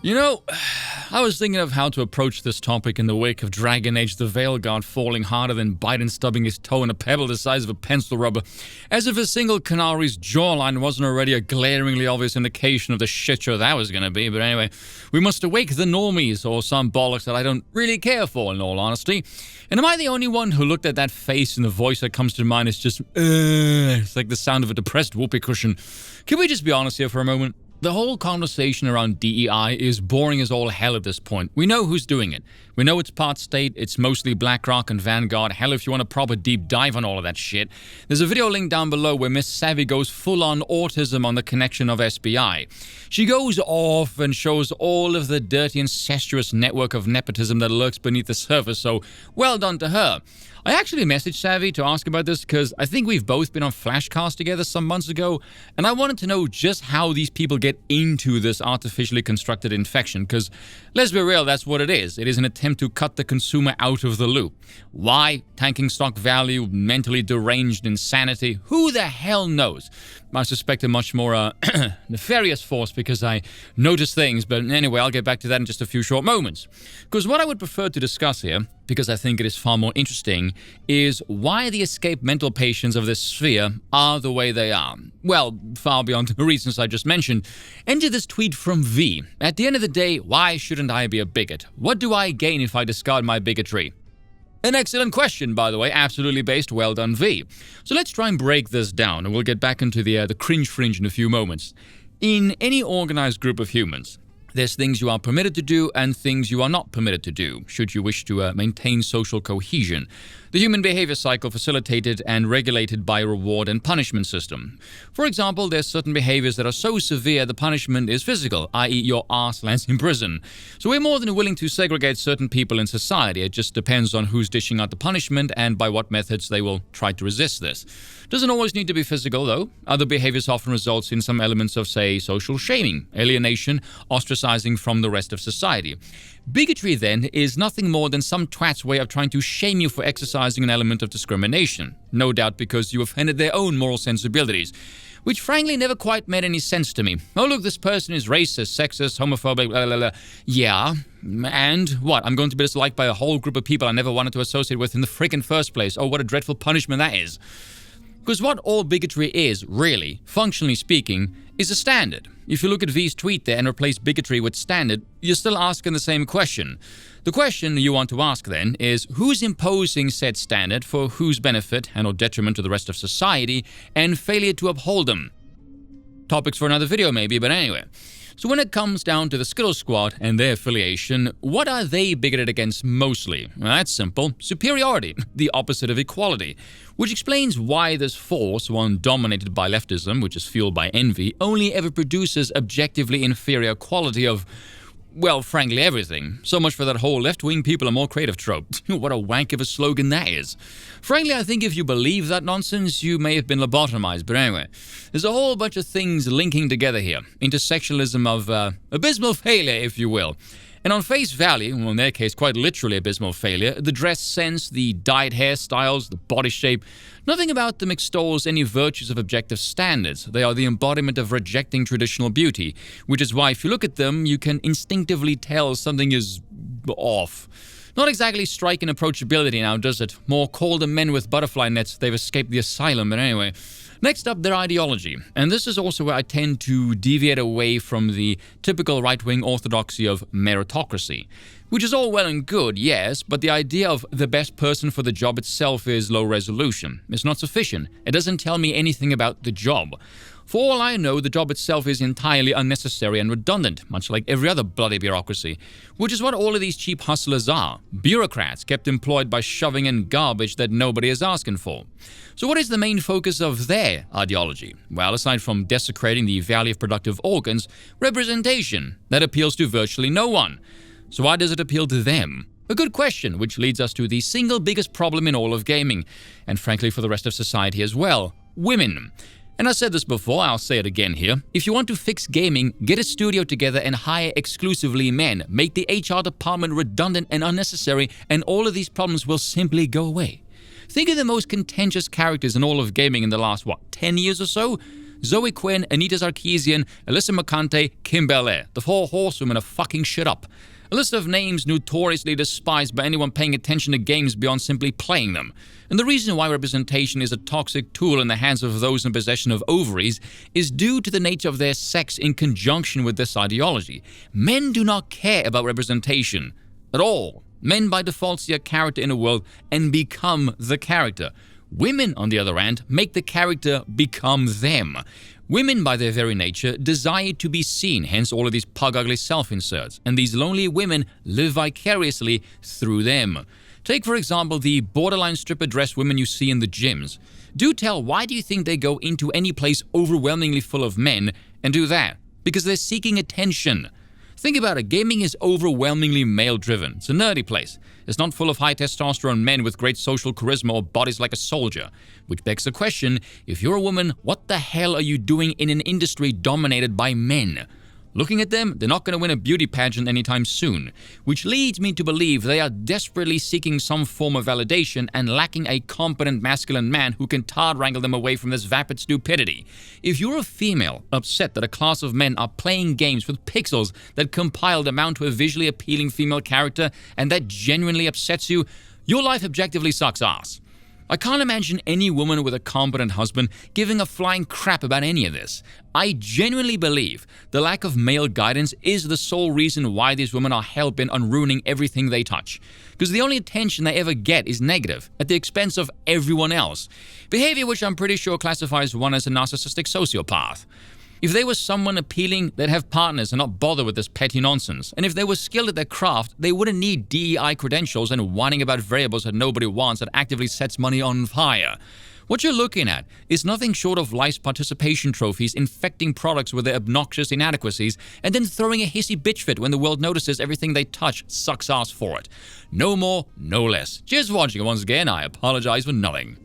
You know, I was thinking of how to approach this topic in the wake of Dragon Age the Veilguard falling harder than Biden stubbing his toe in a pebble the size of a pencil rubber, as if a single Canari's jawline wasn't already a glaringly obvious indication of the shit show that was going to be. But anyway, we must awake the normies, or some bollocks that I don't really care for, in all honesty. And am I the only one who looked at that face and the voice that comes to mind is just, it's like the sound of a depressed whoopee cushion? Can we just be honest here for a moment? The whole conversation around DEI is boring as all hell at this point. We know who's doing it. We know it's part state, it's mostly BlackRock and Vanguard. Hell, if you want a proper deep dive on all of that shit, there's a video link down below where Miss Savvy goes full-on autism on the connection of SBI. She goes off and shows all of the dirty, incestuous network of nepotism that lurks beneath the surface, so well done to her. I actually messaged Savvy to ask about this because I think we've both been on Flashcast together some months ago, and I wanted to know just how these people get into this artificially constructed infection, because let's be real, that's what it is. It is an attempt to cut the consumer out of the loop. Why? Tanking stock value, mentally deranged insanity, who the hell knows? I suspect a much more nefarious force because I notice things, but anyway, I'll get back to that in just a few short moments. Because what I would prefer to discuss here, because I think it is far more interesting, is why the escaped mental patients of this sphere are the way they are. Well, far beyond the reasons I just mentioned. Enter this tweet from V. At the end of the day, why shouldn't I be a bigot? What do I gain if I discard my bigotry? An excellent question, by the way, absolutely based, well done, V. So let's try and break this down, and we'll get back into the cringe fringe in a few moments. In any organized group of humans, there's things you are permitted to do and things you are not permitted to do, should you wish to maintain social cohesion. The human behavior cycle facilitated and regulated by a reward and punishment system. For example, there's certain behaviors that are so severe the punishment is physical, i.e. your ass lands in prison. So we're more than willing to segregate certain people in society. It just depends on who's dishing out the punishment and by what methods they will try to resist this. Doesn't always need to be physical, though. Other behaviors often results in some elements of, say, social shaming, alienation, ostracizing from the rest of society. Bigotry, then, is nothing more than some twat's way of trying to shame you for exercising an element of discrimination. No doubt because you offended their own moral sensibilities, which frankly never quite made any sense to me. Oh, look, this person is racist, sexist, homophobic, blah, blah, blah. Yeah, and what? I'm going to be disliked by a whole group of people I never wanted to associate with in the freaking first place. Oh, what a dreadful punishment that is. Because what all bigotry is, really, functionally speaking, is a standard. If you look at V's tweet there and replace bigotry with standard, you're still asking the same question. The question you want to ask then is, who's imposing said standard for whose benefit and or detriment to the rest of society and failure to uphold them? Topics for another video maybe, but anyway. So when it comes down to the Skittle Squad and their affiliation, what are they bigoted against mostly? Well, that's simple. Superiority, the opposite of equality. Which explains why this force, one dominated by leftism, which is fueled by envy, only ever produces objectively inferior quality of, well, frankly, everything. So much for that whole left-wing people are more creative trope. What a wank of a slogan that is. Frankly, I think if you believe that nonsense, you may have been lobotomized. But anyway, there's a whole bunch of things linking together here. Intersectionalism of abysmal failure, if you will. And on face value, well, in their case, quite literally abysmal failure, the dress sense, the dyed hairstyles, the body shape, nothing about them extols any virtues of objective standards. They are the embodiment of rejecting traditional beauty, which is why if you look at them, you can instinctively tell something is off. Not exactly striking approachability now, does it? More call them men with butterfly nets, they've escaped the asylum, but anyway. Next up, their ideology. And this is also where I tend to deviate away from the typical right-wing orthodoxy of meritocracy. Which is all well and good, yes, but the idea of the best person for the job itself is low resolution. It's not sufficient. It doesn't tell me anything about the job. For all I know, the job itself is entirely unnecessary and redundant, much like every other bloody bureaucracy, which is what all of these cheap hustlers are. Bureaucrats kept employed by shoving in garbage that nobody is asking for. So what is the main focus of their ideology? Well, aside from desecrating the value of productive organs, representation. That appeals to virtually no one. So why does it appeal to them? A good question, which leads us to the single biggest problem in all of gaming, and frankly for the rest of society as well, women. And I said this before, I'll say it again here. If you want to fix gaming, get a studio together and hire exclusively men. Make the HR department redundant and unnecessary, and all of these problems will simply go away. Think of the most contentious characters in all of gaming in the last, 10 years or so? Zoe Quinn, Anita Sarkeesian, Alyssa Mercante, Kim Belair. The four horsewomen are fucking shit up. A list of names notoriously despised by anyone paying attention to games beyond simply playing them. And the reason why representation is a toxic tool in the hands of those in possession of ovaries is due to the nature of their sex in conjunction with this ideology. Men do not care about representation at all. Men by default see a character in a world and become the character. Women, on the other hand, make the character become them. Women, by their very nature, desire to be seen, hence all of these pug-ugly self-inserts, and these lonely women live vicariously through them. Take, for example, the borderline stripper-dressed women you see in the gyms. Do tell, why do you think they go into any place overwhelmingly full of men and do that? Because they're seeking attention. Think about it, gaming is overwhelmingly male-driven. It's a nerdy place. It's not full of high testosterone men with great social charisma or bodies like a soldier. Which begs the question, if you're a woman, what the hell are you doing in an industry dominated by men? Looking at them, they're not going to win a beauty pageant anytime soon, which leads me to believe they are desperately seeking some form of validation and lacking a competent masculine man who can tard-wrangle them away from this vapid stupidity. If you're a female upset that a class of men are playing games with pixels that compiled amount to a visually appealing female character and that genuinely upsets you, your life objectively sucks ass. I can't imagine any woman with a competent husband giving a flying crap about any of this. I genuinely believe the lack of male guidance is the sole reason why these women are hell-bent on ruining everything they touch. Because the only attention they ever get is negative, at the expense of everyone else. Behavior which I'm pretty sure classifies one as a narcissistic sociopath. If they were someone appealing, they'd have partners and not bother with this petty nonsense. And if they were skilled at their craft, they wouldn't need DEI credentials and whining about variables that nobody wants that actively sets money on fire. What you're looking at is nothing short of life's participation trophies infecting products with their obnoxious inadequacies and then throwing a hissy bitch fit when the world notices everything they touch sucks ass for it. No more, no less. Cheers for watching, and once again, I apologize for nothing.